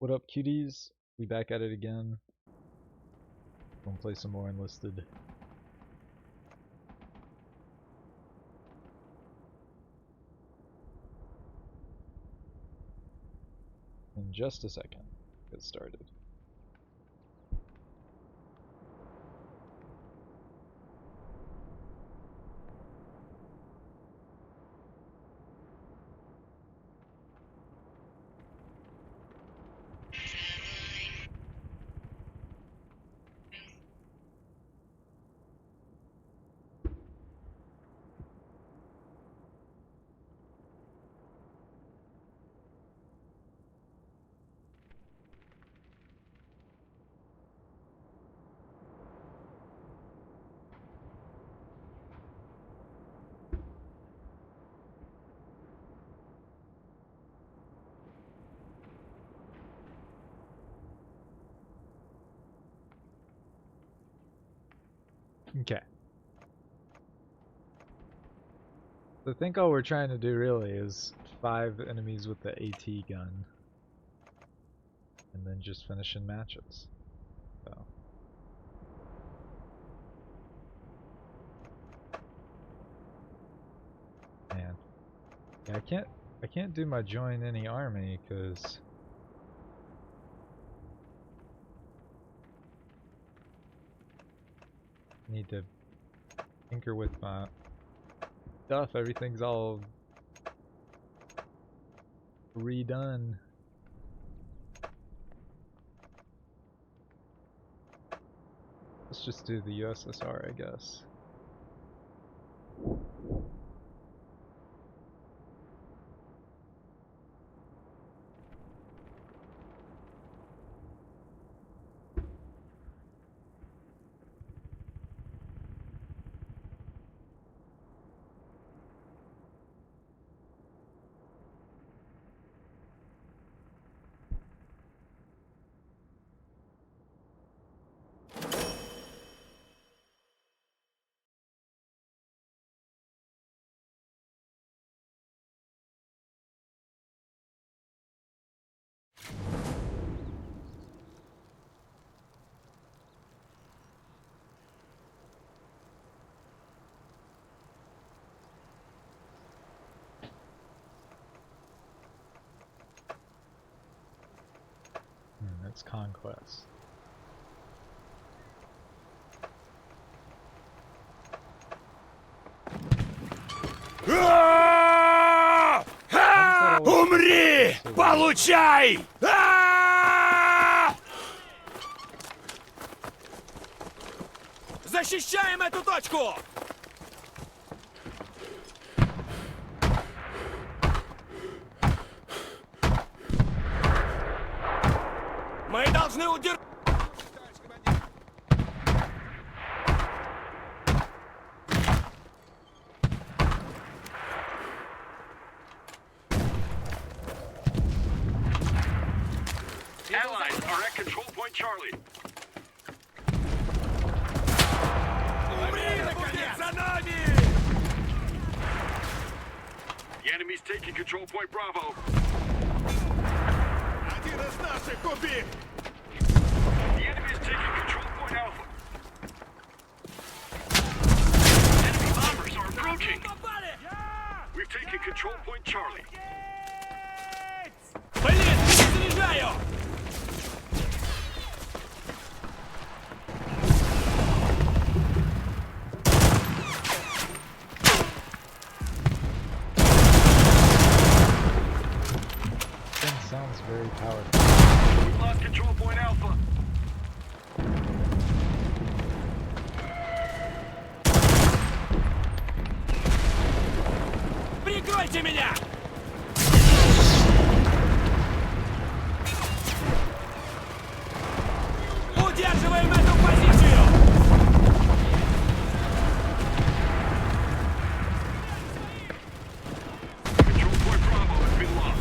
What up, cuties? We back at it again. Gonna play some more enlisted. In just a second, get started. Okay. I think all we're trying to do really is 5 enemies with the AT gun. And then just finishing matches. So. Man. Yeah, I can't do my join any army because I need to tinker with my stuff. Everything's all redone. Let's just do the USSR, I guess. It's conquest. Умри! Получай! Защищаем эту точку! Мы должны удержать... Allies are at control point Charlie. The enemy's taking control point Bravo. Один из наших убит! The enemy is taking control point Alpha. Enemy bombers are approaching. We've taken control point Charlie. Блин, заряжаю! Sounds very powerful. We've lost control point Alpha. Прикройте меня! Удерживаем эту позицию! Control point Bravo has been lost.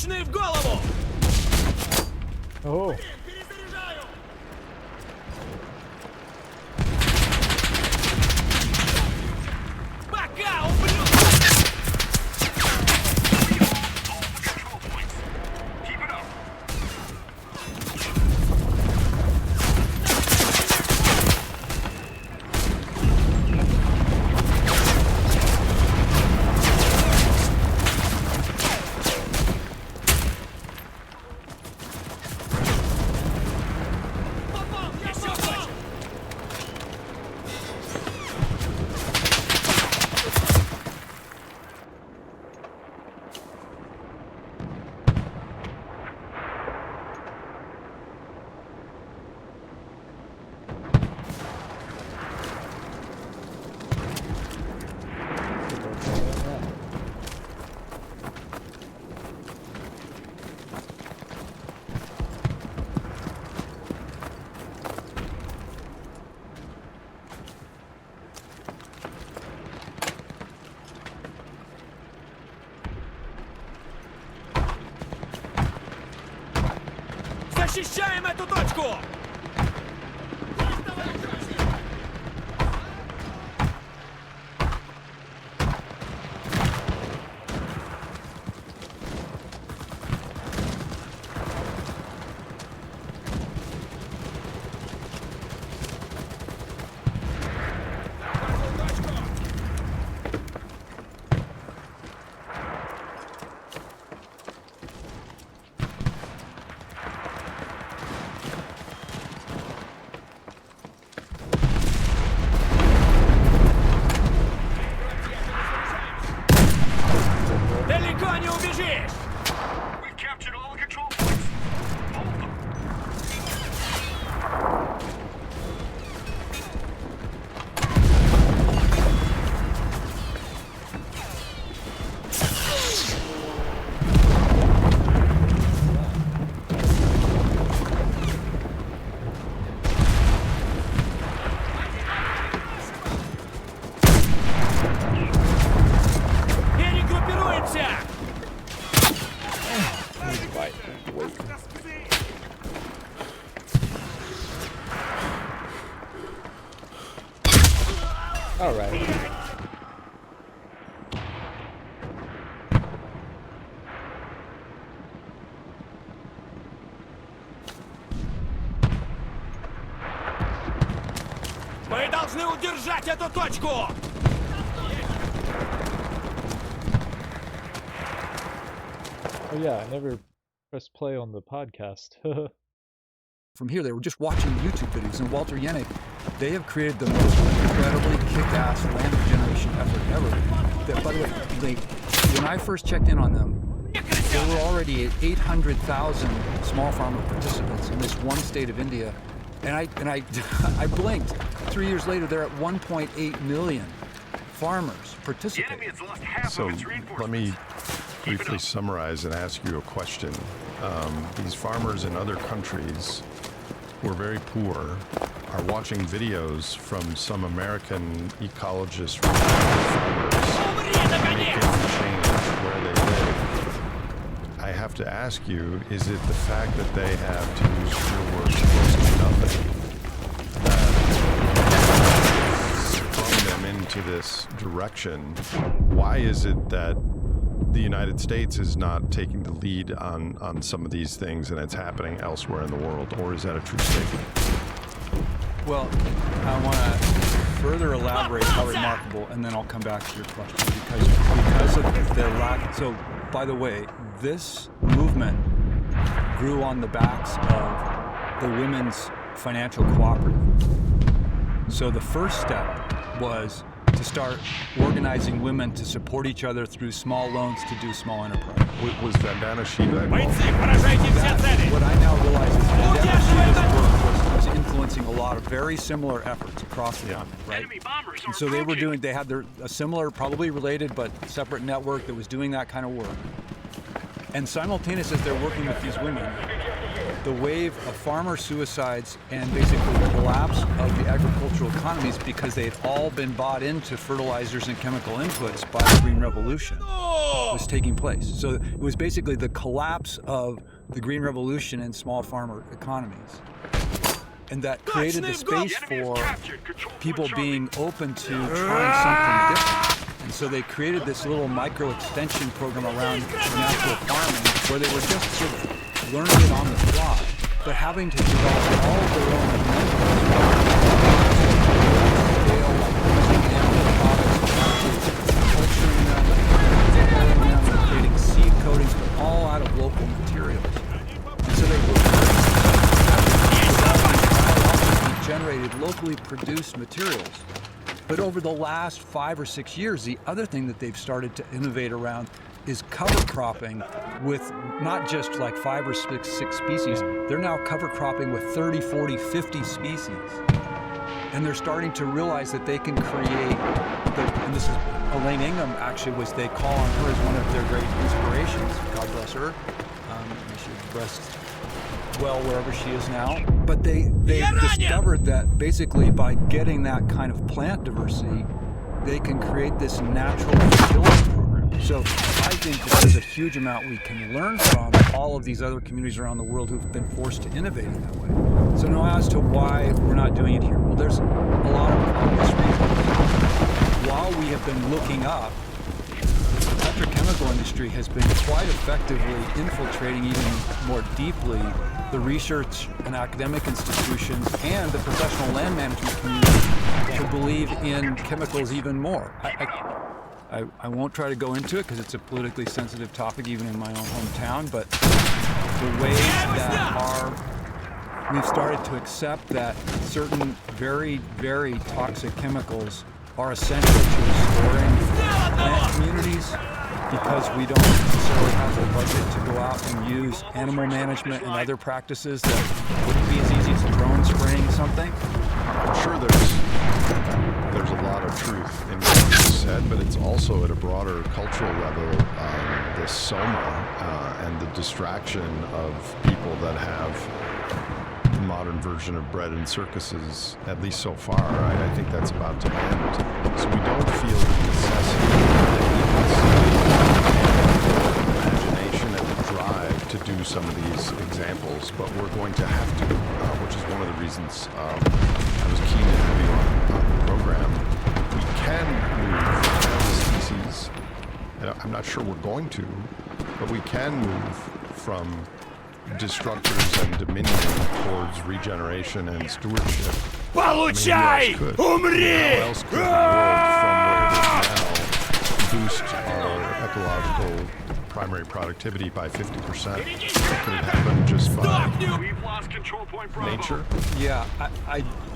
Встречный в голову! Oh. Перезаряжаю! Пока, ублюдок! All the control points. Keep it up. Попал! Я попал! Защищаем эту точку! Далеко не убежишь! We've captured all the control points. Hold them. Перегруппируемся! All right. Мы должны удержать эту точку! Oh yeah, I never pressed play on the podcast. From here, they were just watching YouTube videos, and Walter Yennick, they have created the most incredibly kick-ass land regeneration effort ever. That, by the way, when I first checked in on them, there were already 800,000 small farmer participants in this one state of India, and I blinked. 3 years later, they're at 1.8 million farmers The participating. enemy has lost half So of its reinforcements. let me briefly summarize and ask you a question. These farmers in other countries who are very poor are watching videos from some American ecologist farmers making change where they live. I have to ask you, is it the fact that they have, to use your words, close to nothing that sprung them into this direction? Why is it that the United States is not taking the lead on some of these things and it's happening elsewhere in the world? Or is that a true statement? Well, I want to further elaborate how remarkable, and then I'll come back to your question, because of the lack. So, by the way, this movement grew on the backs of the Women's Financial Cooperative. So the first step was to start organizing women to support each other through small loans to do small enterprise. Was Vandana Shiva involved? Бойцы, поражайте все цели! What I now realize is that Shiva's work was influencing a lot of very similar efforts across the continent, right? Enemy bombers are And so they were approaching. they had a similar, probably related, but separate network that was doing that kind of work. And simultaneous as they're working with these women, the wave of farmer suicides and basically the collapse of the agricultural economies because they had all been bought into fertilizers and chemical inputs by the Green Revolution was taking place. So it was basically the collapse of the Green Revolution and small farmer economies. And that created the space for people being open to trying something different. And so they created this little micro extension program around natural farming where they were just sort of learning it on the fly, but having to develop all of their own methods, creating seed coatings, but all out of local materials. And so they were generated locally produced materials. But over the last 5 or 6 years, the other thing that they've started to innovate around is cover cropping with not just like 5 or 6 species. They're now cover cropping with 30, 40, 50 species. And they're starting to realize that they can create, and this is Elaine Ingham actually they call on her as one of their great inspirations. God bless her. She rests well wherever she is now. But they discovered that basically by getting that kind of plant diversity, they can create this natural fertility program. So I think that there's a huge amount we can learn from all of these other communities around the world who've been forced to innovate in that way. So now as to why we're not doing it here. Well, there's a lot of obvious reasons. While we have been looking up, the petrochemical industry has been quite effectively infiltrating even more deeply the research and academic institutions and the professional land management community to believe in chemicals even more. I won't try to go into it because it's a politically sensitive topic even in my own hometown, but the ways that we've started to accept that certain very, very toxic chemicals are essential to restoring plant communities because we don't necessarily have the budget to go out and use animal management and other practices that wouldn't be as easy as drone spraying something. I'm sure there's a lot of truth in what you said, but it's also at a broader cultural level, the soma and the distraction of people that have the modern version of bread and circuses, at least so far. I think that's about to end. So we don't feel the necessity imagination and the drive to do some of these examples, but we're going to have to, which is one of the reasons I was keen to have you on the program. We can move as a species, and I'm not sure we're going to, but we can move from destructors and dominion towards regeneration and stewardship. Получай! Умри! How else could the world from where it is now boost our ecological primary productivity by 50%? Could it happen just by We've lost control point Bravo. nature? Yeah,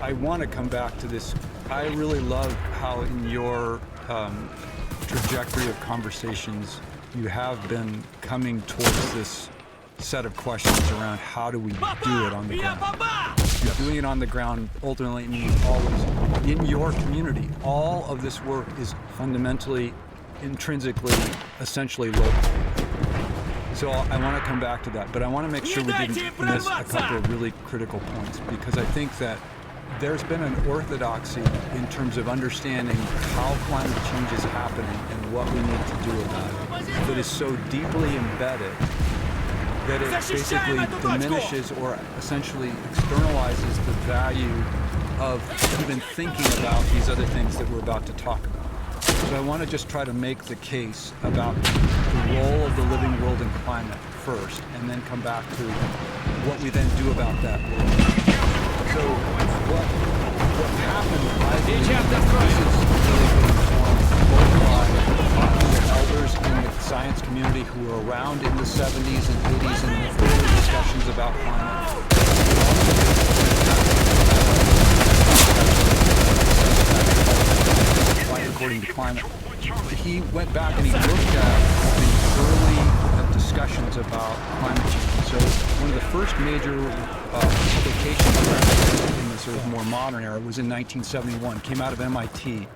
I want to come back to this. I really love how in your trajectory of conversations you have been coming towards this set of questions around how do we do it on the ground. You're doing it on the ground ultimately means always in your community. All of this work is fundamentally, intrinsically, essentially local. So I want to come back to that, but I want to make sure we didn't miss a couple of really critical points, because I think that there's been an orthodoxy in terms of understanding how climate change is happening and what we need to do about it that is so deeply embedded that it basically diminishes or essentially externalizes the value of even thinking about these other things that we're about to talk about. So I want to just try to make the case about the role of the living world in climate first, and then come back to what we then do about that world. So what happened, I believe, this is really been informed both by talking to elders in the science community who were around in the 70s and 80s and the early discussions about climate. According to climate, he went back and he looked at the early discussions about climate change. So one of the first major publications in the sort of more modern era was in 1971. Came out of MIT.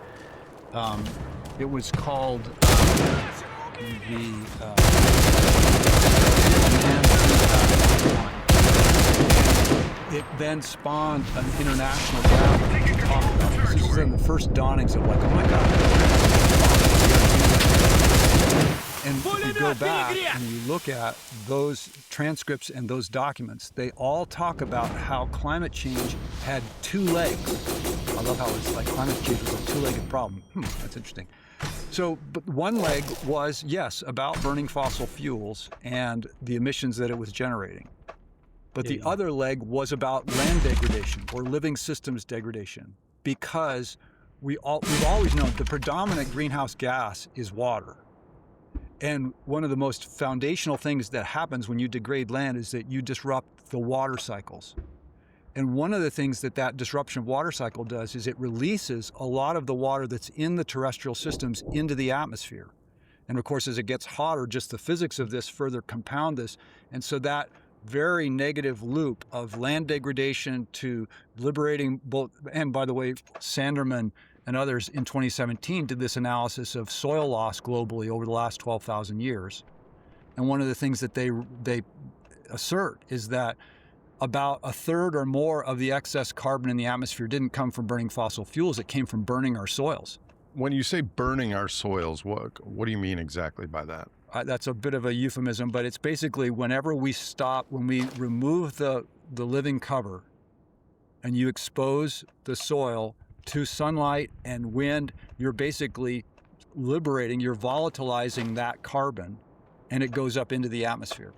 It was called it then spawned an international gathering to talk about this. This is in the first dawnings of like, oh my God. And you go back and you look at those transcripts and those documents, they all talk about how climate change had two legs. I love how it's like climate change was a two-legged problem. That's interesting. So, but one leg was, yes, about burning fossil fuels and the emissions that it was generating. But the other leg was about land degradation or living systems degradation, because we've always known the predominant greenhouse gas is water. And one of the most foundational things that happens when you degrade land is that you disrupt the water cycles. And one of the things that that disruption of water cycle does is it releases a lot of the water that's in the terrestrial systems into the atmosphere. And of course, as it gets hotter, just the physics of this further compound this. And so that very negative loop of land degradation to liberating both, and by the way, Sanderman and others in 2017 did this analysis of soil loss globally over the last 12,000 years. And one of the things that they assert is that about a third or more of the excess carbon in the atmosphere didn't come from burning fossil fuels, it came from burning our soils. When you say burning our soils, what do you mean exactly by that? That's a bit of a euphemism, but it's basically whenever we stop, when we remove the living cover and you expose the soil to sunlight and wind, you're basically liberating, you're volatilizing that carbon, and it goes up into the atmosphere.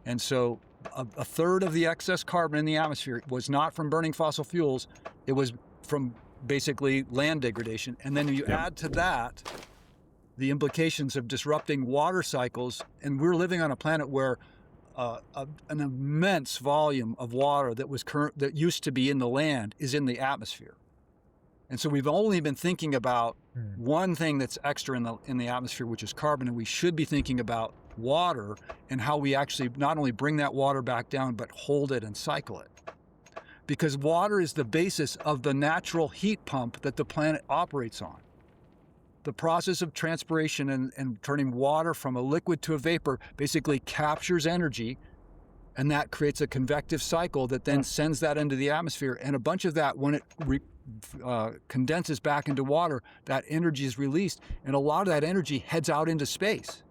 And so a third of the excess carbon in the atmosphere was not from burning fossil fuels, it was from basically land degradation. And then you add to that the implications of disrupting water cycles, and we're living on a planet where an immense volume of water that used to be in the land is in the atmosphere. And so we've only been thinking about one thing that's extra in the atmosphere, which is carbon, and we should be thinking about water and how we actually not only bring that water back down, but hold it and cycle it. Because water is the basis of the natural heat pump that the planet operates on. The process of transpiration and turning water from a liquid to a vapor basically captures energy, and that creates a convective cycle that then sends that into the atmosphere. And a bunch of that, when it condenses back into water, that energy is released, and a lot of that energy heads out into space.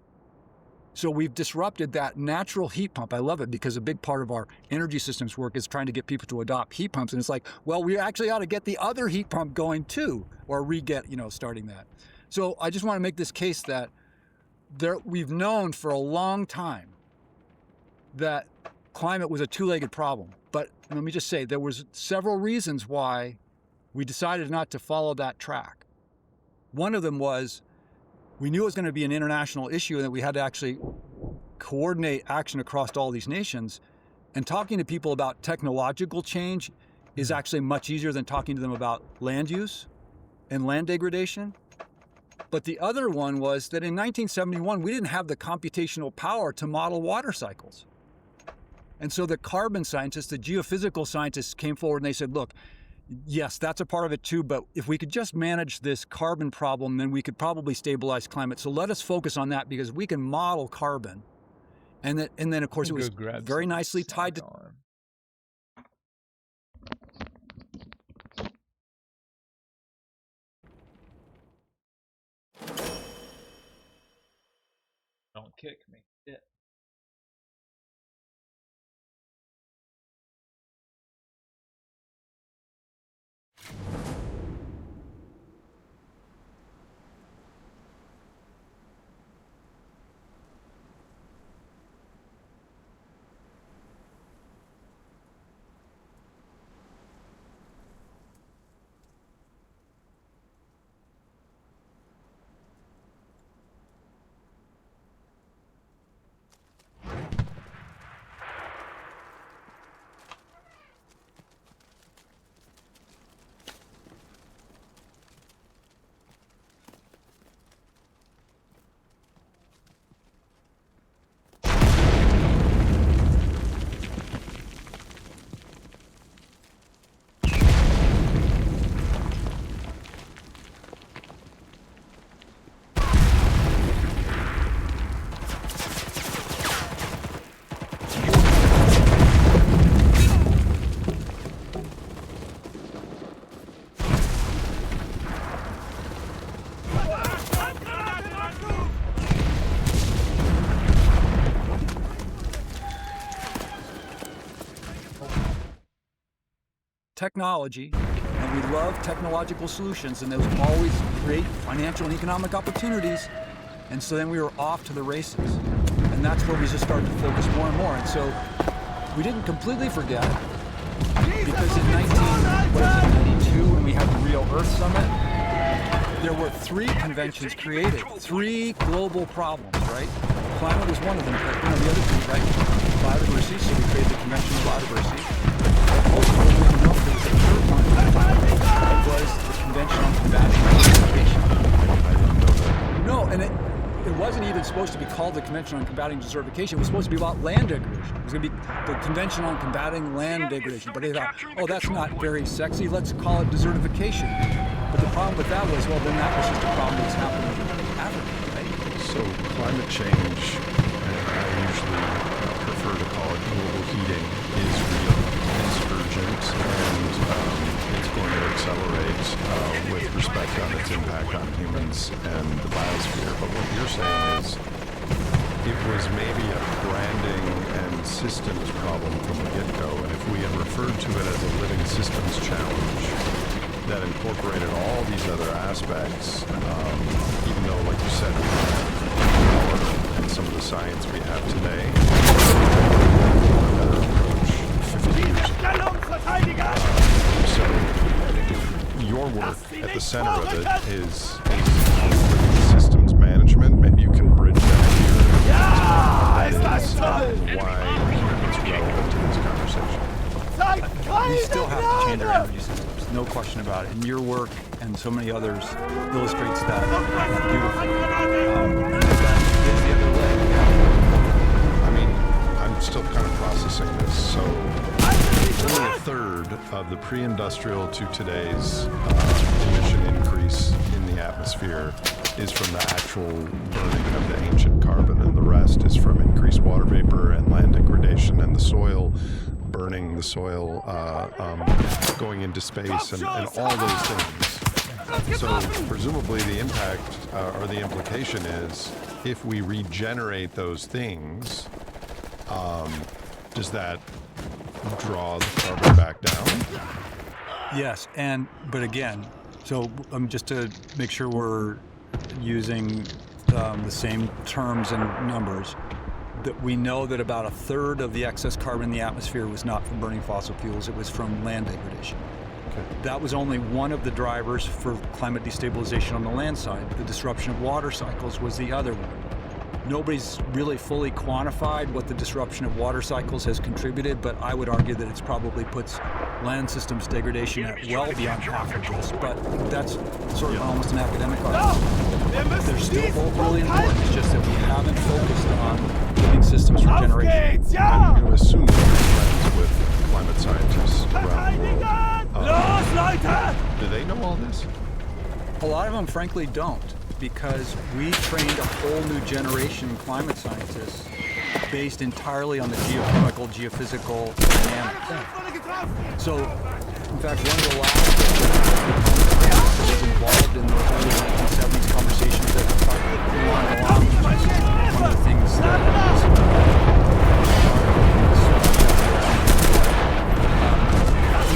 So we've disrupted that natural heat pump. I love it, because a big part of our energy systems work is trying to get people to adopt heat pumps. And it's like, well, we actually ought to get the other heat pump going too, or starting that. So I just want to make this case that we've known for a long time that climate was a two-legged problem. But let me just say, there was several reasons why we decided not to follow that track. One of them was we knew it was going to be an international issue and that we had to actually coordinate action across all these nations. And talking to people about technological change is actually much easier than talking to them about land use and land degradation. But the other one was that in 1971, we didn't have the computational power to model water cycles. And so the carbon scientists, the geophysical scientists came forward and they said, look, yes, that's a part of it too, but if we could just manage this carbon problem, then we could probably stabilize climate. So let us focus on that, because we can model carbon. And then of course, it was very nicely tied to... Don't kick me. Yeah. technology, and we love technological solutions, and those always create financial and economic opportunities. And so then we were off to the races. And that's where we just started to focus more and more. And so we didn't completely forget, because in 92, when we had the Real Earth Summit, there were 3 conventions created, 3 global problems, right? Climate was one of them, but the other 2, right? Biodiversity, so we created the Convention on Biodiversity. Also, there was a third one, it was the Convention on Combating Desertification. I didn't know that. No, and it wasn't even supposed to be called the Convention on Combating Desertification. It was supposed to be about land degradation. It was going to be the Convention on Combating Land Degradation. But they thought, oh, that's not very sexy. Let's call it desertification. But the problem with that was, well, then that was just a problem that's happening in Africa, right? So climate change, and I usually prefer to call it global heating, is real, it's urgent, and it's going to accelerate with respect on its impact on humans and the biosphere. But what you're saying is it was maybe a branding and systems problem from the get-go, and if we had referred to it as a living systems challenge that incorporated all these other aspects, even though, like you said, we have power and some of the science we have today, a better approach 50 years ago. So your work at the center of it is systems management. Maybe you can bridge that here. That is why it's relevant to this conversation. We still have to change our energy systems, no question about it. And your work and so many others illustrates that beautifully. And that is the other leg. I mean, I'm still kind of processing this. So only a third of the pre-industrial to today's emission increase in the atmosphere is from the actual burning of the ancient carbon, and the rest is from increased water vapor and land degradation and the soil burning, the soil going into space, and all those things. So presumably the impact or the implication is if we regenerate those things, does that draw the carbon back down? Yes, but again, so just to make sure we're using the same terms and numbers, that we know that about a third of the excess carbon in the atmosphere was not from burning fossil fuels, it was from land degradation. Okay. That was only one of the drivers for climate destabilization on the land side. The disruption of water cycles was the other one. Nobody's really fully quantified what the disruption of water cycles has contributed, but I would argue that it's probably puts land systems degradation at well beyond half of this. But that's sort of almost an academic argument. They're still both really important. It's just that we haven't focused on living systems regeneration. I'm going to assume that you're friends with climate scientists around the world. Do they know all this? A lot of them, frankly, don't, because we trained a whole new generation of climate scientists based entirely on the geochemical, geophysical dynamics. So, in fact, one of the last that was involved in those early 1970s conversations that started along, one of the things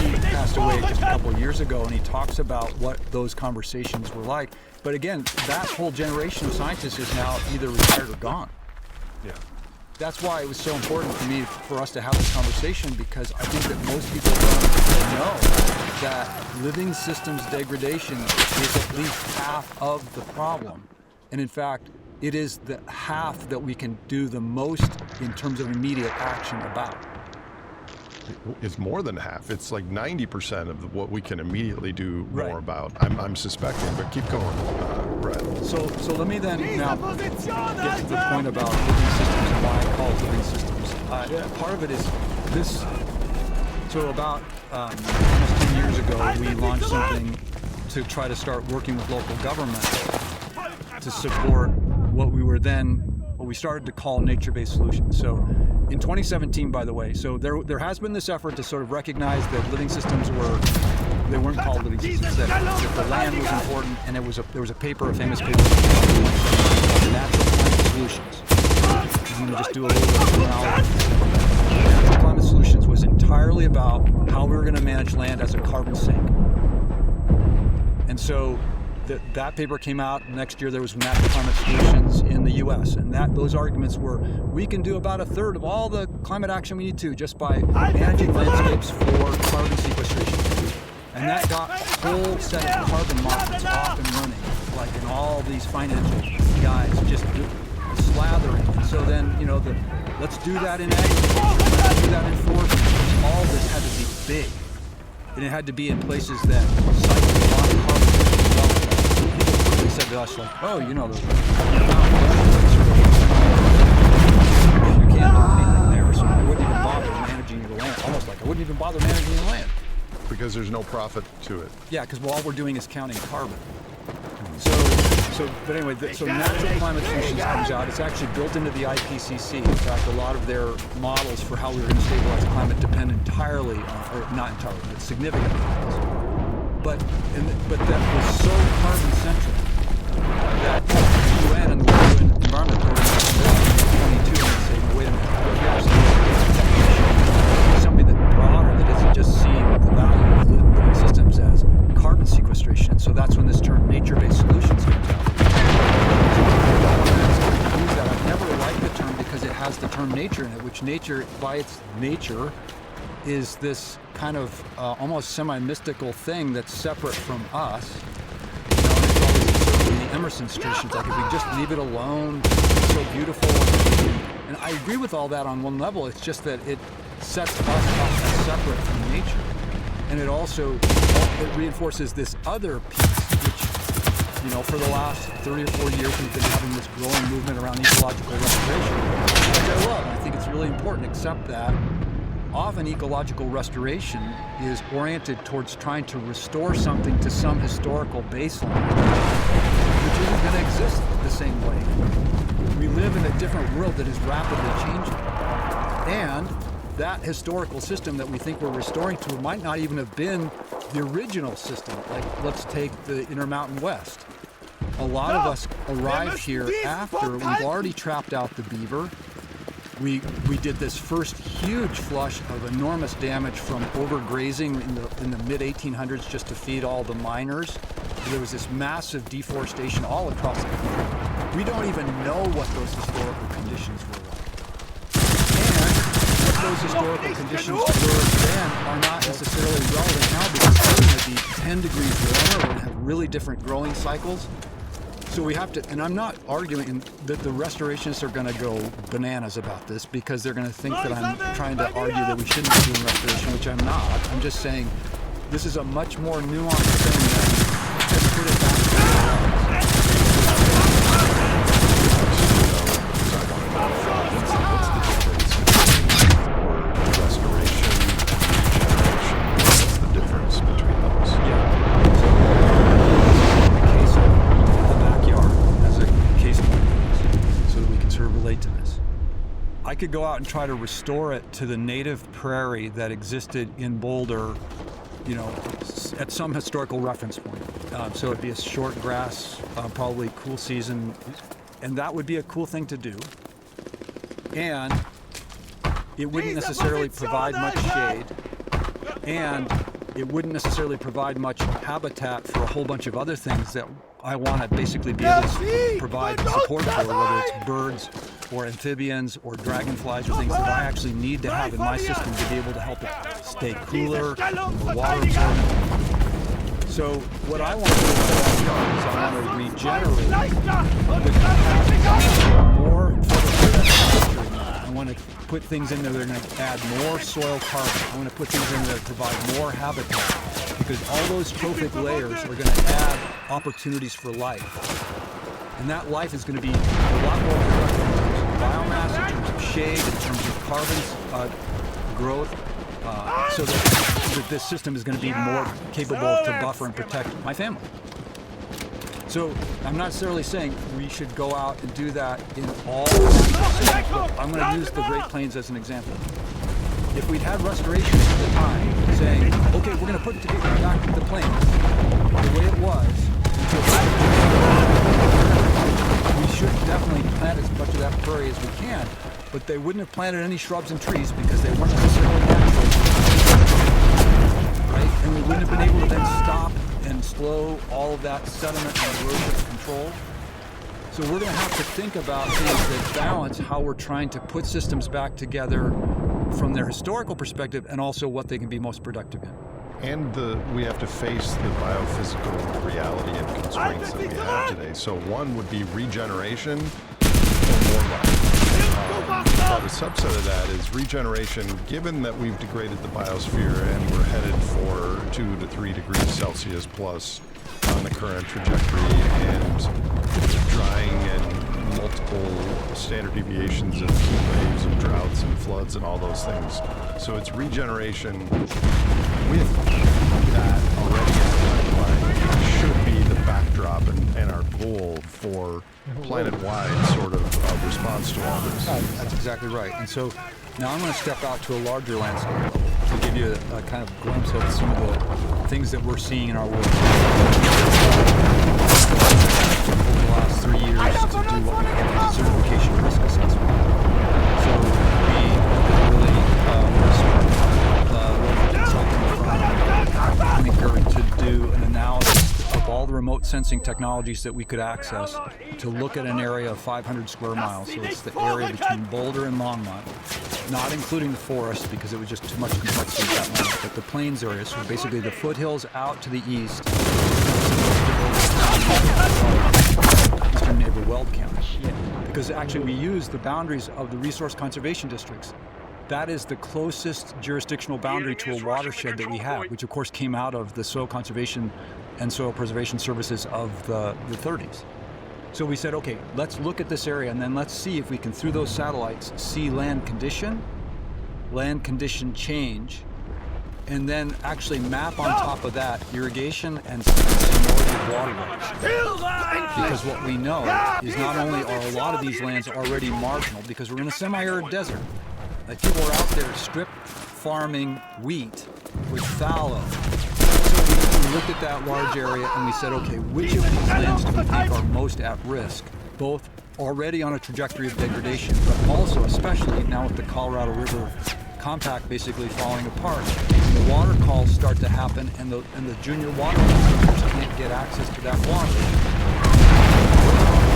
he passed away just a couple of years ago, and he talks about what those conversations were like. But again, that whole generation of scientists is now either retired or gone. Yeah. That's why it was so important for me, for us to have this conversation, because I think that most people don't know that living systems degradation is at least half of the problem. And in fact, it is the half that we can do the most in terms of immediate action about. It's more than half. It's like 90% of what we can immediately do more about. I'm suspecting, but keep going, Brett. So let me then now get to the point about living systems and why I call it living systems. Part of it is this. So about almost 10 years ago, we launched something to try to start working with local government to support what we started to call nature-based solutions. So in 2017, by the way, so there has been this effort to sort of recognize that living systems they weren't called living systems, that the land was important, and there was a paper, a famous paper, Natural Climate Solutions. I'm going to just do a little bit of chronology. Natural Climate Solutions was entirely about how we were going to manage land as a carbon sink. And so that paper came out. Next year there was Natural Climate Solutions in the US, and those arguments were, we can do about a third of all the climate action we need to just by managing landscapes for carbon sequestration. And that got a whole set of carbon markets off and running, like in all these financial guys just slathering. And so then, let's do that in agriculture, let's do that in forestry. All this had to be big. And it had to be in places that cycle a lot of carbon. People quickly said to us, like, oh, you can't do anything there, so I wouldn't even bother managing the land. Almost like I wouldn't even bother managing the land. Because there's no profit to it. Yeah, because all we're doing is counting carbon. But anyway, so Natural Climate Solutions comes out. It's actually built into the IPCC. In fact, a lot of their models for how we were going to stabilize climate depend entirely on, or not entirely, but significantly on this. But that was so carbon-centric that the UN and the World Environment Program in 2022 and say, wait a minute, we actually need something that's broader, that isn't just seeing the value of living systems as carbon sequestration. So that's when this term nature-based solutions comes out. I've never liked the term because it has the term nature in it, which nature, by its nature, is this kind of almost semi-mystical thing that's separate from us. It's always in the Emerson traditions, like if we just leave it alone, it's so beautiful. And I agree with all that on one level. It's just that it sets us up as separate from nature. And it also reinforces this other piece, which, for the last 30 or 40 years, we've been having this growing movement around ecological restoration, which I love. I think it's really important, except that often ecological restoration is oriented towards trying to restore something to some historical baseline, which isn't going to exist the same way. We live in a different world that is rapidly changing. And that historical system that we think we're restoring to might not even have been the original system. Like, let's take the Intermountain West. A lot of us arrived here after we've already trapped out the beaver. We did this first huge flush of enormous damage from overgrazing in the mid-1800s just to feed all the miners. There was this massive deforestation all across the country. We don't even know what those historical conditions were like. And what those historical conditions were then are not necessarily relevant now, because they're going to be 10 degrees warmer. We're going to have really different growing cycles. So we have to, and I'm not arguing that the restorationists are going to go bananas about this, because they're going to think that I'm trying to argue that we shouldn't be doing restoration, which I'm not. I'm just saying this is a much more nuanced thing than just put it back to the What's the difference between those? relate to this. I could go out and try to restore it to the native prairie that existed in Boulder, at some historical reference point. So it'd be a short grass, probably cool season, and that would be a cool thing to do. And it wouldn't necessarily provide much shade, and it wouldn't necessarily provide much habitat for a whole bunch of other things that I want to basically be able to provide support for, whether it's birds or amphibians or dragonflies or things that I actually need to have in my system to be able to help it stay cooler or water absorbent. So what I want to do is I want to regenerate the capacity more I want to put things in there that are going to add more soil carbon. I want to put things in there that provide more habitat, because all those trophic layers are going to add opportunities for life. And that life is going to be a lot more productive in terms of biomass, in terms of shade, in terms of carbon growth, so that this system is going to be more capable to buffer and protect my family. So I'm not necessarily saying we should go out and do that in all systems, but I'm going to use the Great Plains as an example. If we'd had restoration at the time saying, okay, we're going to put it back to the plains the way it was, we should definitely plant as much of that prairie as we can. but they wouldn't have planted any shrubs and trees because they weren't necessarily natural. Right? And we wouldn't have been able to then stop and slow all of that sediment and erosion control. So we're going to have to think about things that balance how we're trying to put systems back together from their historical perspective and also what they can be most productive in. And we have to face the biophysical reality and constraints that we have today. So one would be regeneration or more life. But a subset of that is regeneration, given that we've degraded the biosphere and we're headed for 2 to 3 degrees Celsius plus on the current trajectory, and drying and multiple standard deviations of heat waves and droughts and floods and all those things. So it's regeneration with that already in the pipeline should be the backdrop and our goal for planet-wide sort of response to all this. That's exactly right. And so now I'm going to step out to a larger landscape to give you a kind of glimpse of some of the things that we're seeing in our world over the last 3 years to do what we call a certification risk assessment. So we really to do an analysis of all the remote sensing technologies that we could access to look at an area of 500 square miles. So it's the area between Boulder and Longmont, not including the forest because it was just too much complexity at that moment, but the plains area, so basically the foothills out to the east, eastern neighbor Weld County. Because actually we use the boundaries of the resource conservation districts. That is the closest jurisdictional boundary to a watershed that we have, which of course came out of the soil conservation and soil preservation services of the 30s. So we said, okay, let's look at this area and then let's see if we can, through those satellites, see land condition change, and then actually map on top of that irrigation and seniority of waterways. Because what we know is not only are a lot of these lands already marginal, because we're in a semi-arid desert, like people are out there strip farming wheat with fallow. So we looked at that large area and we said, okay, which of these lands do we think are most at risk? Both already on a trajectory of degradation, but also, especially now with the Colorado River compact basically falling apart, the water calls start to happen and the junior water users can't get access to that water.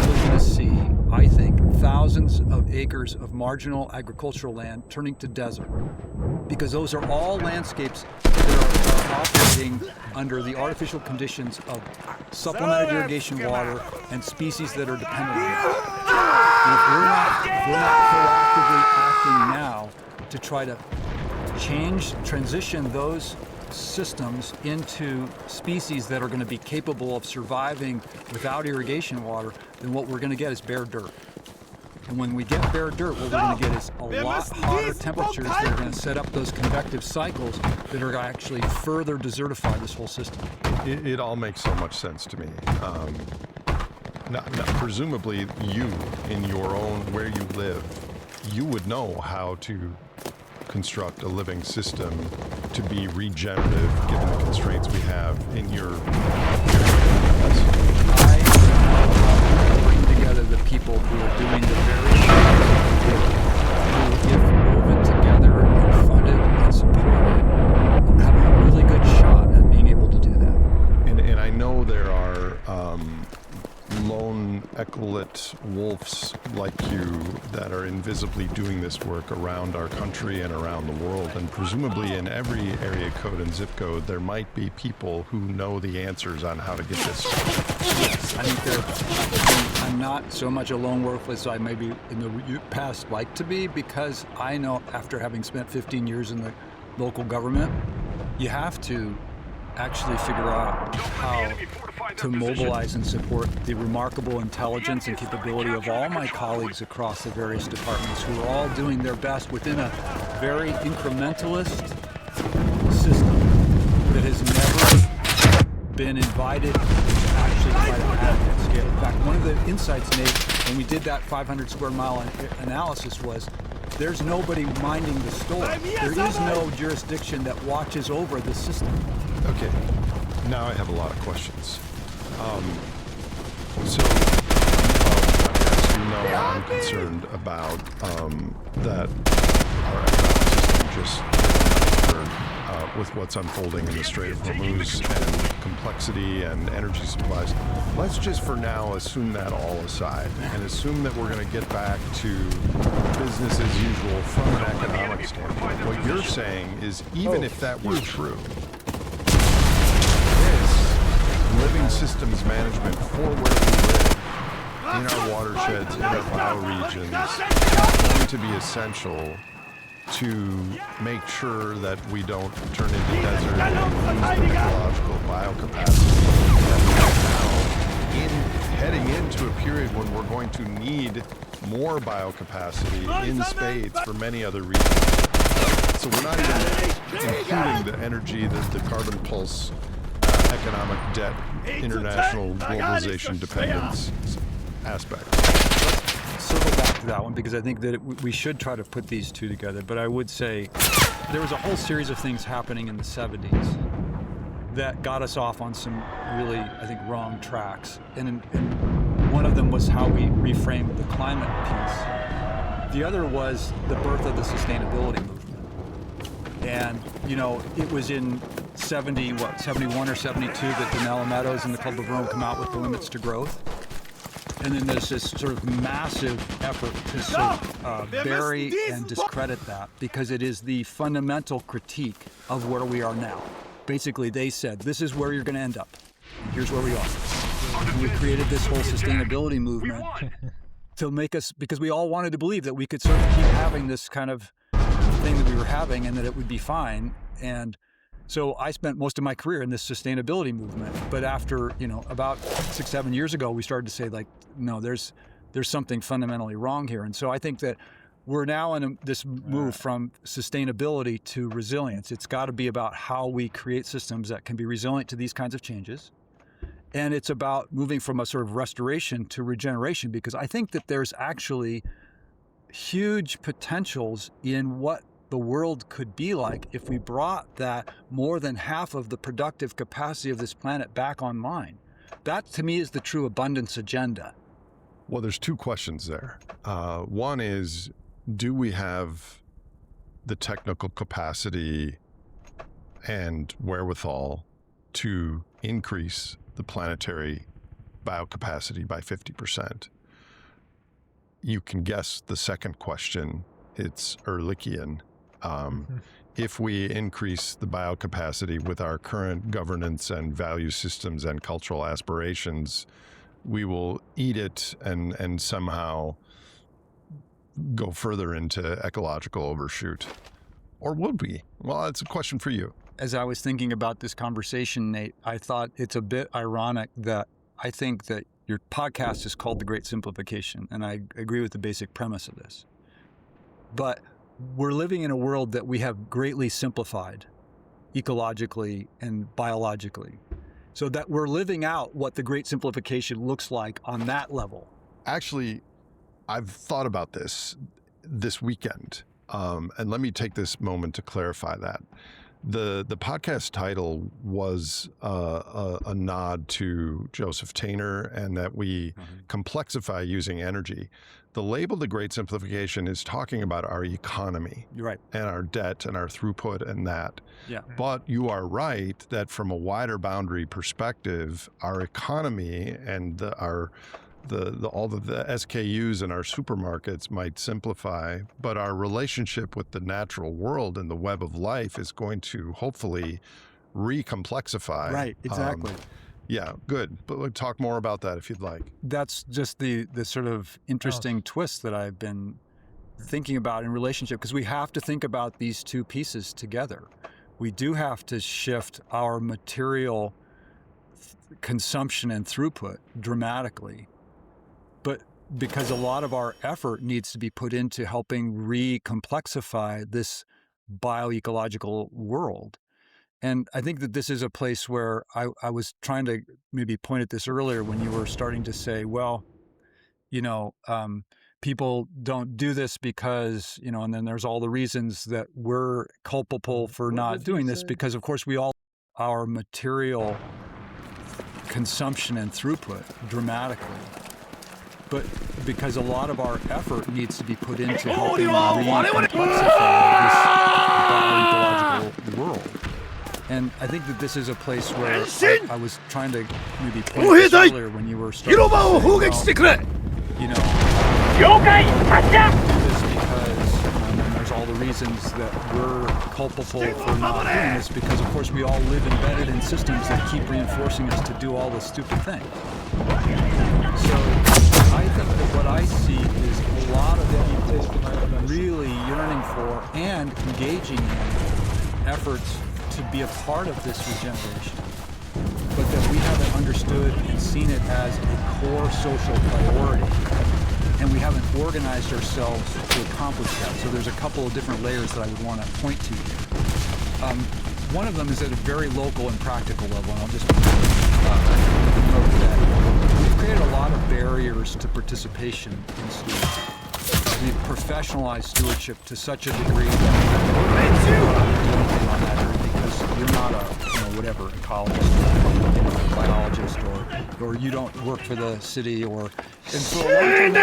We're going to see, I think, thousands of acres of marginal agricultural land turning to desert, because those are all landscapes that are operating under the artificial conditions of supplemented irrigation water and species that are dependent on it. And if we're not proactively acting now to try to transition those systems into species that are going to be capable of surviving without irrigation water, then what we're going to get is bare dirt. And when we get bare dirt, what we're going to get is a lot hotter temperatures that are going to set up those convective cycles that are going to actually further desertify this whole system. It all makes so much sense to me. Presumably you, in your own, where you live, you would know how to construct a living system to be regenerative given the constraints we have in your I bring together the people who are doing the very things who, if woven together and funded and supported, have a really good shot at being able to do that. And I know there are lone echolate wolves like you that are invisibly doing this work around our country and around the world, and presumably in every area code and zip code there might be people who know the answers on how to get this. Yes, I think I'm not so much a lone wolf as I maybe in the past like to be, because I know after having spent 15 years in the local government, you have to actually figure out how to mobilize and support the remarkable intelligence and capability of all my colleagues across the various departments who are all doing their best within a very incrementalist system that has never been invited to actually try to act at scale. In fact, one of the insights, Nate, when we did that 500 square mile analysis was there's nobody minding the store. There is no jurisdiction that watches over the system. Okay, now I have a lot of questions. As you know, I'm concerned about that our economic system just with what's unfolding in the Strait of Hormuz and complexity and energy supplies. Let's just for now assume that all aside and assume that we're going to get back to business as usual from an economic standpoint. What you're saying is even if that were true, this living systems management for where we live in our watersheds, in our bioregions, is going to be essential to make sure that we don't turn into desert and lose the ecological biocapacity that we have now, heading into a period when we're going to need more biocapacity in spades for many other reasons. So we're not even including the energy, the carbon pulse, economic debt, international globalization dependence aspect. Circle back to that one because I think that we should try to put these two together. But I would say there was a whole series of things happening in the 70s that got us off on some really, I think, wrong tracks. And one of them was how we reframed the climate piece. The other was the birth of the sustainability movement. And, you know, it was in 71 or 72 that Donella Meadows and the Club of Rome come out with the limits to growth. And then there's this sort of massive effort to sort of bury and discredit that because it is the fundamental critique of where we are now. Basically, they said, this is where you're going to end up. And here's where we are. And we created this whole sustainability movement to make us, because we all wanted to believe that we could sort of keep having this kind of thing that we were having and that it would be fine. And so I spent most of my career in this sustainability movement. But after, you know, about 6-7 years ago, we started to say, like, no, there's something fundamentally wrong here. And so I think that we're now in this move from sustainability to resilience. It's got to be about how we create systems that can be resilient to these kinds of changes. And it's about moving from a sort of restoration to regeneration, because I think that there's actually huge potentials in what the world could be like if we brought that more than half of the productive capacity of this planet back online. That, to me, is the true abundance agenda. Well, there's two questions there. One is, do we have the technical capacity and wherewithal to increase the planetary biocapacity by 50%? You can guess the second question. It's Ehrlichian. If we increase the biocapacity with our current governance and value systems and cultural aspirations, we will eat it and somehow go further into ecological overshoot. Or would we? Well, that's a question for you. As I was thinking about this conversation, Nate, I thought it's a bit ironic that I think that your podcast is called The Great Simplification, and I agree with the basic premise of this. But we're living in a world that we have greatly simplified ecologically and biologically, so that we're living out what the Great Simplification looks like on that level. Actually, I've thought about this weekend, and let me take this moment to clarify that. The podcast title was a nod to Joseph Tainer, and that we complexify using energy. The label The Great Simplification is talking about our economy. You're right. And our debt and our throughput and that. Yeah. But you are right that from a wider boundary perspective, our economy and all of the SKUs in our supermarkets might simplify, but our relationship with the natural world and the web of life is going to hopefully recomplexify. Right, exactly. Yeah, good. But we'll talk more about that if you'd like. That's just the sort of interesting twist that I've been thinking about in relationship, because we have to think about these two pieces together. We do have to shift our material consumption and throughput dramatically. But because a lot of our effort needs to be put into helping recomplexify this bioecological world. And I think that this is a place where I was trying to maybe point at this earlier when you were starting to say, well, you know, people don't do this because, you know, and then there's all the reasons that we're culpable for not doing this, because of course we all, our material consumption and throughput dramatically. but because a lot of our effort needs to be put into helping re-complexify this bioecological world. And I think that this is a place where I was trying to maybe point this earlier when you were starting to say, well, you know, do this because and there's all the reasons that we're culpable for not doing this because, of course, we all live embedded in systems that keep reinforcing us to do all this stupid thing. So I think that what I see is a lot of them really yearning for and engaging in efforts to be a part of this regeneration, but that we haven't understood and seen it as a core social priority, and we haven't organized ourselves to accomplish that. So there's a couple of different layers that I would want to point to here. One of them is at a very local and practical level, and I'll just note that we've created a lot of barriers to participation in stewardship. We've professionalized stewardship to such a degree that we don't do anything on that area because you're not a, whatever, ecologist, biologist, or you don't work for the city, and for a long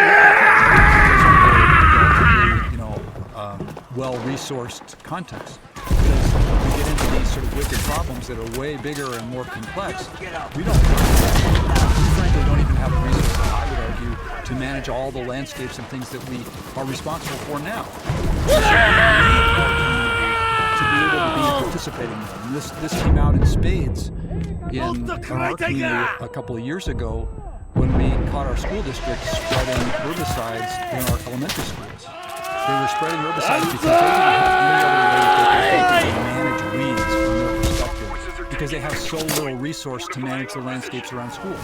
time, well-resourced context. Because we get into these sort of wicked problems that are way bigger and more complex. We frankly don't even have the resources, I would argue, to manage all the landscapes and things that we are responsible for now. To be able to be participating in them. This came out in spades in our community a couple of years ago when we caught our school district spreading herbicides in our elementary schools. They were spreading herbicides because they didn't have any other way to manage weeds from their perspective because they have so little resource to manage the landscapes around school.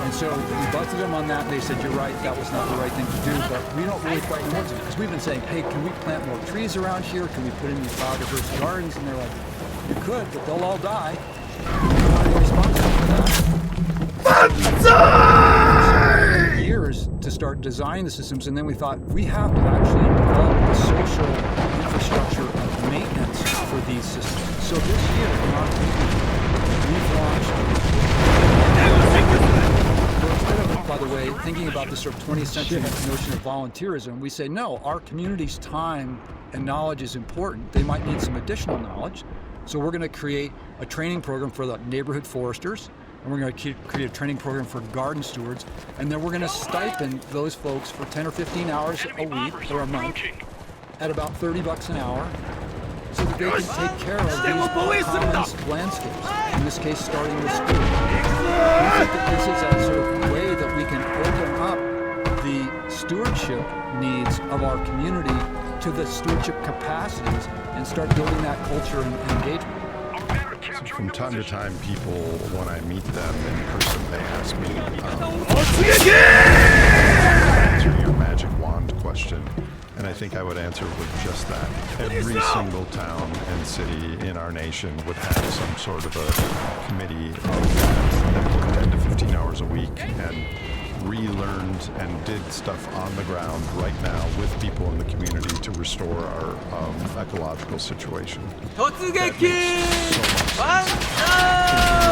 And so we busted them on that, and they said, you're right, that was not the right thing to do, but we don't really quite know what to do. Because we've been saying, hey, can we plant more trees around here? Can we put in these biodiverse gardens? And they're like, you could, but they'll all die. We're not responsible for that. Years to start designing the systems, and then we thought, we have to actually develop the social infrastructure of maintenance for these systems. So this year, in our community, we've launched... By the way, thinking about this sort of 20th century notion of volunteerism, we say, no, our community's time and knowledge is important. They might need some additional knowledge. So we're going to create a training program for the neighborhood foresters, and we're going to create a training program for garden stewards, and then we're going to stipend those folks for 10 or 15 hours a week or a month at about $30 an hour, so that they can take care of these commons landscapes, in this case starting with schools. We think that this is a sort of way that we can open up the stewardship needs of our community to the stewardship capacities and start building that culture and engagement. So from time to time, people, when I meet them in person, they ask me, answer your magic wand question. And I think I would answer with just that. Every single town and city in our nation would have some sort of a committee that worked 10 to 15 hours a week and relearned and did stuff on the ground right now with people in the community to restore our ecological situation. That makes so much sense.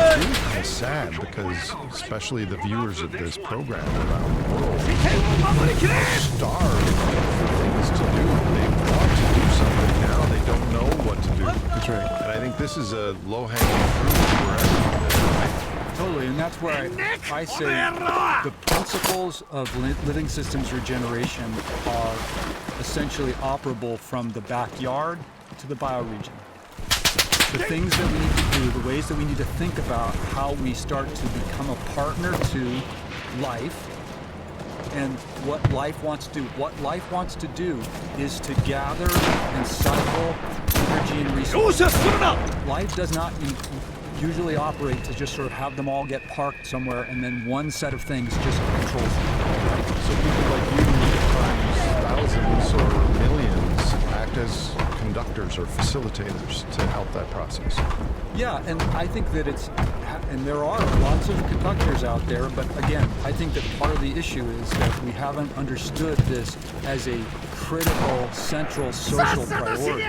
It's really kind of sad because especially the viewers of this program around the world starve for things to do. They want to do something now. They don't know what to do. That's right. And I think this is a low-hanging fruit for everyone. Totally, and that's where I say the principles of living systems regeneration are essentially operable from the backyard to the bioregion. The things that we need to do, the ways that we need to think about how we start to become a partner to life and what life wants to do. What life wants to do is to gather and cycle energy and resources. Life does not usually operate to just sort of have them all get parked somewhere and then one set of things just controls them. So people like you, times thousands or millions, act as conductors or facilitators to help that process. Yeah, and I think that and there are lots of conductors out there, but again, I think that part of the issue is that we haven't understood this as a critical, central social priority.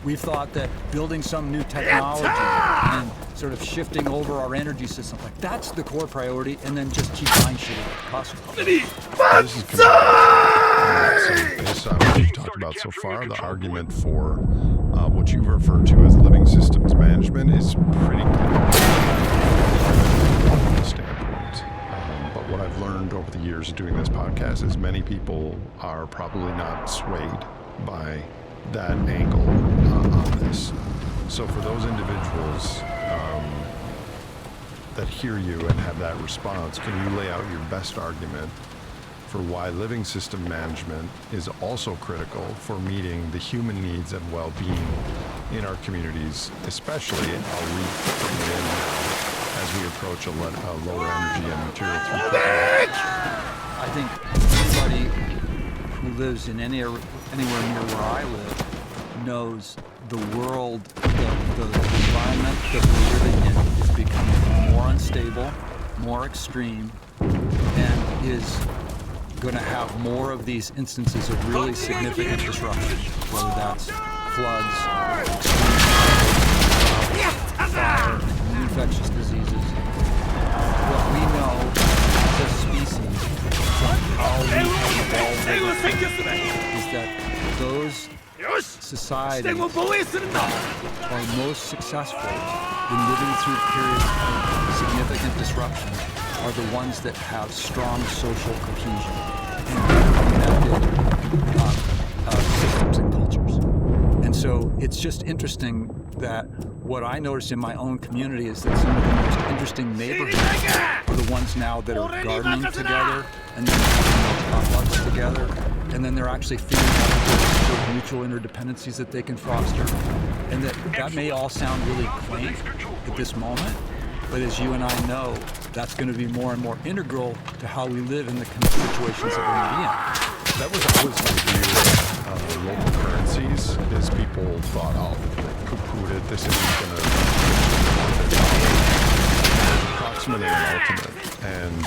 We've thought that building some new technology and sort of shifting over our energy system, like that's the core priority, and then just keep buying shit at the cost of it. This is based on what you've talked about so far, the argument for what you've referred to as living systems management is pretty clear from the standpoint. But what I've learned over the years of doing this podcast is many people are probably not swayed by that angle on this. So for those individuals that hear you and have that response, can you lay out your best argument for why living system management is also critical for meeting the human needs and well-being in our communities, especially, I'll read it in now, as we approach a lower energy and material throughput. I think anybody who lives in anywhere near where I live knows the world, the environment that we're living in is becoming more unstable, more extreme, and is going to have more of these instances of really significant disruption, whether that's floods, fire, infectious diseases. What we know as a species from how we have evolved is that those societies are most successful in living through periods of significant disruption are the ones that have strong social cohesion and connected systems and cultures. And so it's just interesting that what I noticed in my own community is that some of the most interesting neighborhoods are the ones now that are gardening together and then having potlucks together, and then they're actually figuring out the mutual interdependencies that they can foster. And that may all sound really quaint at this moment, but as you and I know, that's going to be more and more integral to how we live in the situations that we're going to be in. That was always my view of local currencies, is people thought, oh, poo-pooed it, this isn't going to approximately an ultimate. And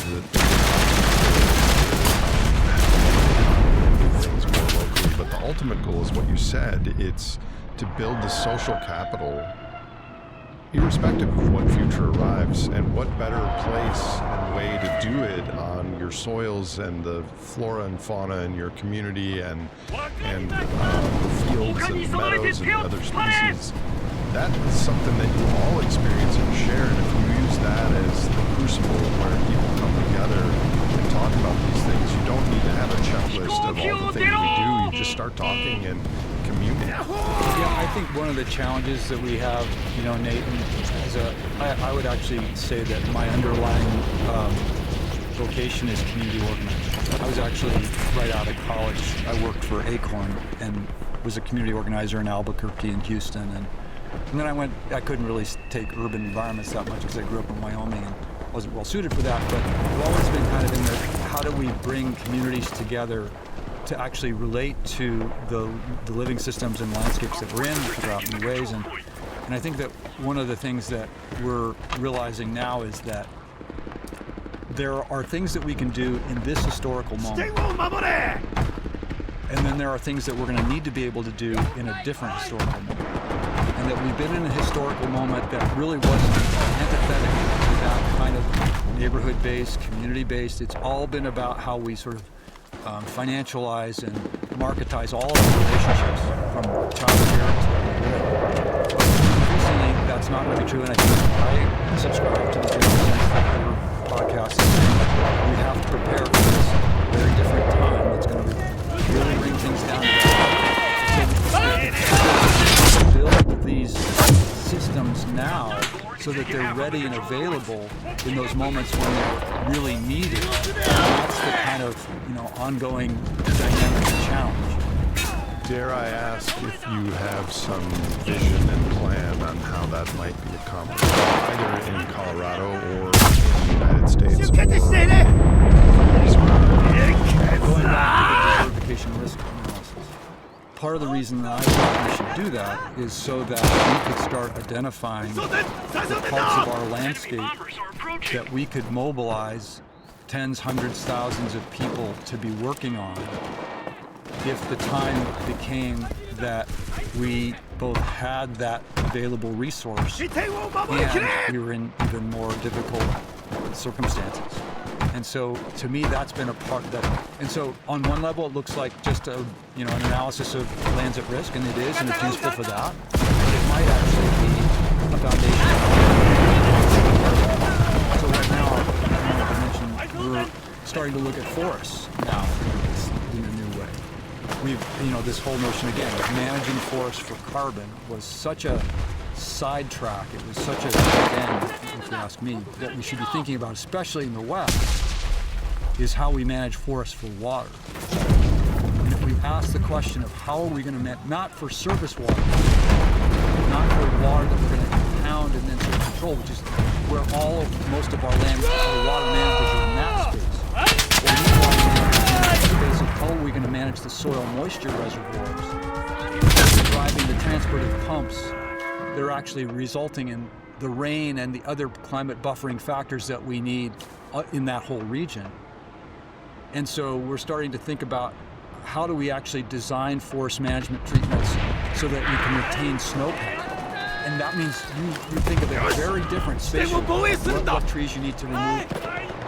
things more locally, but the ultimate goal is what you said. It's to build the social capital irrespective of what future arrives, and what better place and way to do it on your soils and the flora and fauna in your community and fields and meadows and other species. That is something that you all experience and share, and if you use that as the crucible where people come together and talk about these things, you don't need to have a checklist of all the things we do. You just start talking and communing. Yeah, I think one of the challenges that we have, Nate, is I would actually say that my underlying vocation is community organizer. I was actually right out of college. I worked for Acorn and was a community organizer in Albuquerque and Houston, and then I couldn't really take urban environments that much because I grew up in Wyoming and wasn't well suited for that, but I've always been kind of in the how do we bring communities together to actually relate to the living systems and landscapes that we're in, figure out new ways. And I think that one of the things that we're realizing now is that there are things that we can do in this historical moment. And then there are things that we're going to need to be able to do in a different historical moment. And that we've been in a historical moment that really wasn't empathetic to that kind of neighborhood-based, community-based. It's all been about how we sort of financialize and marketize all of the relationships from child care to but increasingly that's not going to be true, and I think I subscribe to the general sense that your podcast is saying that we have to prepare for this very different time that's going to really bring things down to build these systems now so that they're ready and available in those moments when they're really needed. That's the kind of ongoing dynamic and challenge. Dare I ask if you have some vision and plan on how that might be accomplished, either in Colorado or in the United States? Going back to the desertification risk analysis, part of the reason that I thought we should do that is so that we could start identifying the parts of our landscape that we could mobilize tens, hundreds, thousands of people to be working on if the time became that we both had that available resource and we were in even more difficult circumstances. And so to me, that's been a part that, and so on one level, it looks like just an analysis of lands at risk, and it is, and it's useful for that. But it might actually be a foundation. So right now, I mentioned, we're starting to look at forests now in a new way. This whole notion again of managing forests for carbon was such a sidetrack. It was such a dead end, if you ask me, that we should be thinking about, especially in the West, is how we manage forests for water. And if we ask the question of how are we going to manage, not for surface water, not for water that we're going to impound and then sort of control, which is where most of our land, our water managers are in that space. What we want to manage in the space of how are we going to manage the soil moisture reservoirs, driving the transported pumps. They're actually resulting in the rain and the other climate buffering factors that we need in that whole region. And so we're starting to think about how do we actually design forest management treatments so that we can retain snowpack. And that means you think of a very different space. What trees you need to remove.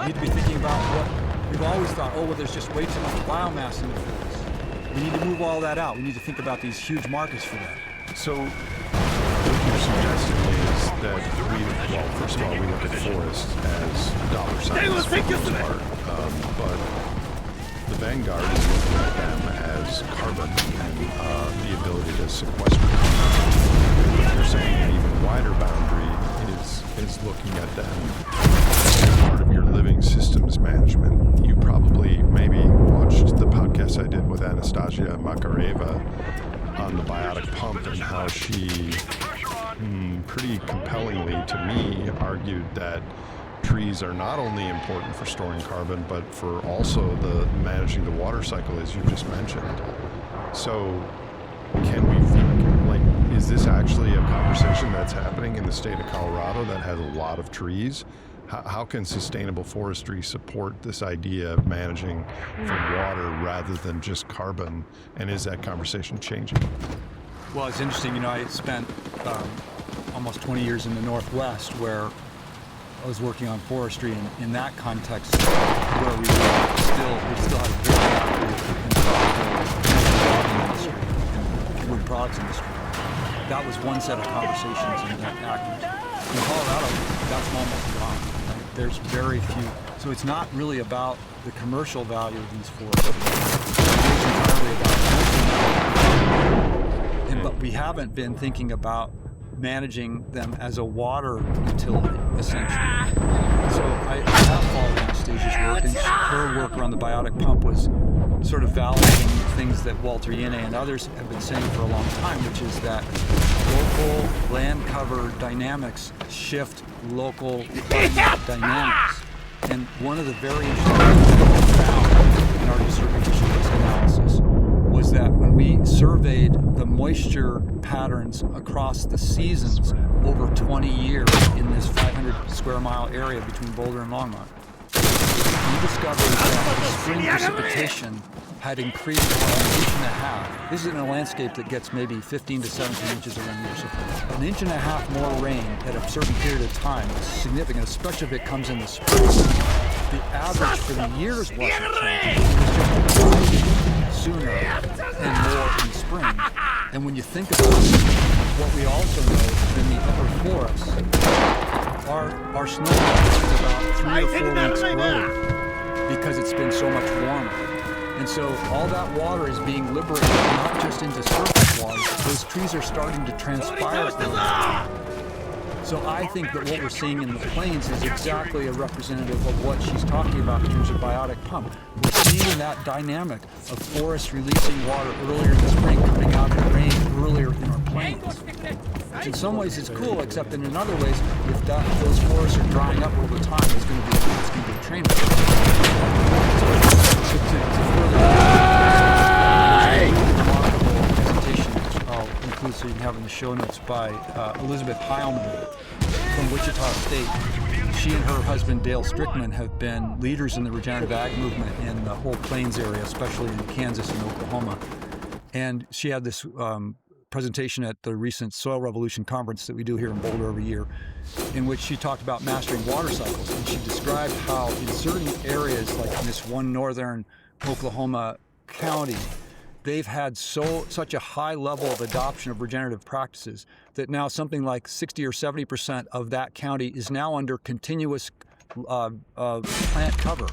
You need to be thinking about what we've always thought, there's just way too much biomass in the forest. We need to move all that out. We need to think about these huge markets for that. So what you're suggesting is that first of all, we look at forests as dollar signs for the most part, but the vanguard is looking at them as carbon and the ability to sequester carbon. You're saying an even wider boundary is looking at them as part of your living systems management. You probably maybe watched the podcast I did with Anastasia Makareva on the biotic pump and how she pretty compellingly to me argued that trees are not only important for storing carbon but for also the managing the water cycle, as you just mentioned. So can we think, is this actually a conversation that's happening in the state of Colorado that has a lot of trees? How can sustainable forestry support this idea of managing for water rather than just carbon? And is that conversation changing? Well, it's interesting. I spent almost 20 years in the Northwest where I was working on forestry, and in that context, where we still had a very active industry and wood products industry. That was one set of conversations and actors. In Colorado, that's almost gone. There's very few. So it's not really about the commercial value of these forests. It's entirely about but we haven't been thinking about managing them as a water utility, essentially. So I have followed Anastasia's work, and her work around the biotic pump was sort of validating things that Walter Yene and others have been saying for a long time, which is that local land cover dynamics shift local dynamics. And one of the very interesting things that we found in our distribution risk analysis was that when we surveyed the moisture patterns across the seasons over 20 years in this 500 square mile area between Boulder and Longmont, we discovered that the spring precipitation had increased by an inch and a half. This is in a landscape that gets maybe 15 to 17 inches of rain a year. So an inch and a half more rain at a certain period of time is significant, especially if it comes in the spring. The average for the years wasn't changing. It was just sooner and more in the spring. And when you think about what we also know in the upper forests, our snowpack is about 3 or 4 weeks early because it's been so much warmer. And so all that water is being liberated not just into surface water, those trees are starting to transpire. So I think that what we're seeing in the plains is exactly a representative of what she's talking about in terms of biotic pump. We're seeing that dynamic of forests releasing water earlier in the spring, coming out of the rain earlier in our plains. Which in some ways is cool, except that in other ways, if those forests are drying up over time, it's going to be a train wreck. So to further remarkable presentation, which I'll include so you can have in the show notes, by Elizabeth Heilman from Wichita State. She and her husband Dale Strickman have been leaders in the regenerative ag movement in the whole plains area, especially in Kansas and Oklahoma. And she had this presentation at the recent Soil Revolution conference that we do here in Boulder every year, in which she talked about mastering water cycles. And she described how in certain areas, like in this one northern Oklahoma county, they've had such a high level of adoption of regenerative practices that now something like 60 or 70% of that county is now under continuous plant cover,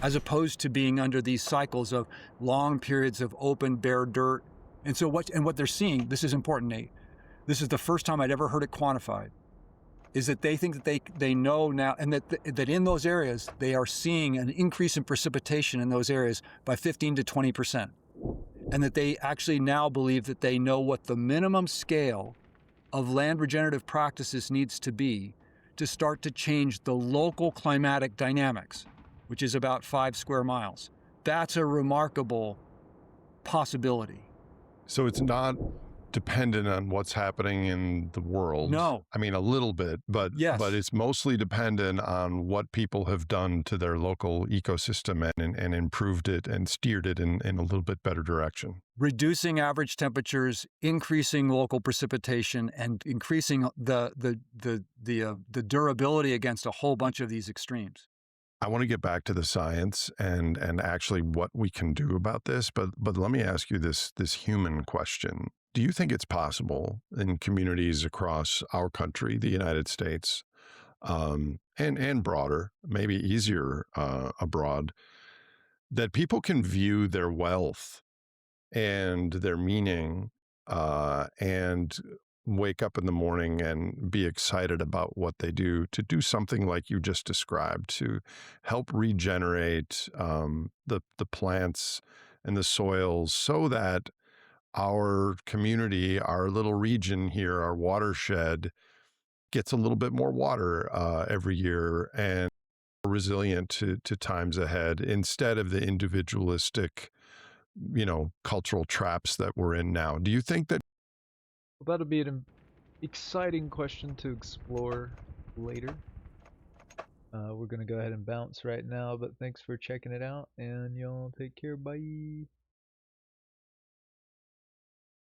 as opposed to being under these cycles of long periods of open, bare dirt. And so what they're seeing, this is important, Nate, this is the first time I'd ever heard it quantified, is that they think that they know now, and that in those areas, they are seeing an increase in precipitation in those areas by 15 to 20%. And that they actually now believe that they know what the minimum scale of land regenerative practices needs to be to start to change the local climatic dynamics, which is about 5 square miles. That's a remarkable possibility. So it's not dependent on what's happening in the world. No. I mean, a little bit, but Yes. but it's mostly dependent on what people have done to their local ecosystem and improved it and steered it in a little bit better direction. Reducing average temperatures, increasing local precipitation, and increasing the durability against a whole bunch of these extremes. I want to get back to the science and actually what we can do about this, but let me ask you this human question. Do you think it's possible in communities across our country, the United States, and broader, maybe easier abroad, that people can view their wealth and their meaning and wake up in the morning and be excited about what they do, to do something like you just described, to help regenerate the plants and the soils so that our community, our little region here, our watershed gets a little bit more water every year and resilient to times ahead, instead of the individualistic, cultural traps that we're in now. Do you think that? Well, that'll be an exciting question to explore later. We're gonna go ahead and bounce right now, but thanks for checking it out, and y'all take care. Bye.